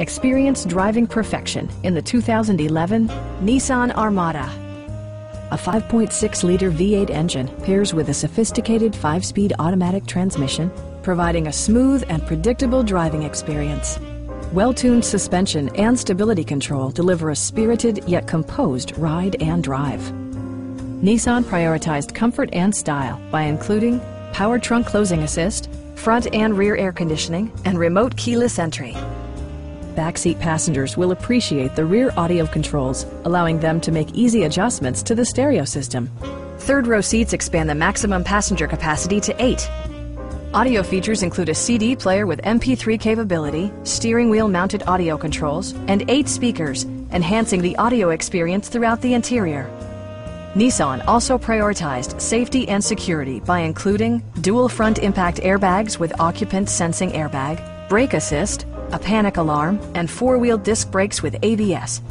Experience driving perfection in the 2011 Nissan Armada. A 5.6-liter V8 engine pairs with a sophisticated 5-speed automatic transmission, providing a smooth and predictable driving experience. Well-tuned suspension and stability control deliver a spirited yet composed ride and drive. Nissan prioritized comfort and style by including power trunk closing assist, front and rear air conditioning, and remote keyless entry. Backseat passengers will appreciate the rear audio controls, allowing them to make easy adjustments to the stereo system. Third row seats expand the maximum passenger capacity to 8. Audio features include a CD player with MP3 capability, steering wheel mounted audio controls, and 8 speakers, enhancing the audio experience throughout the interior. Nissan also prioritized safety and security by including dual front impact airbags with occupant sensing airbag, brake assist, a panic alarm, and 4-wheel disc brakes with ABS.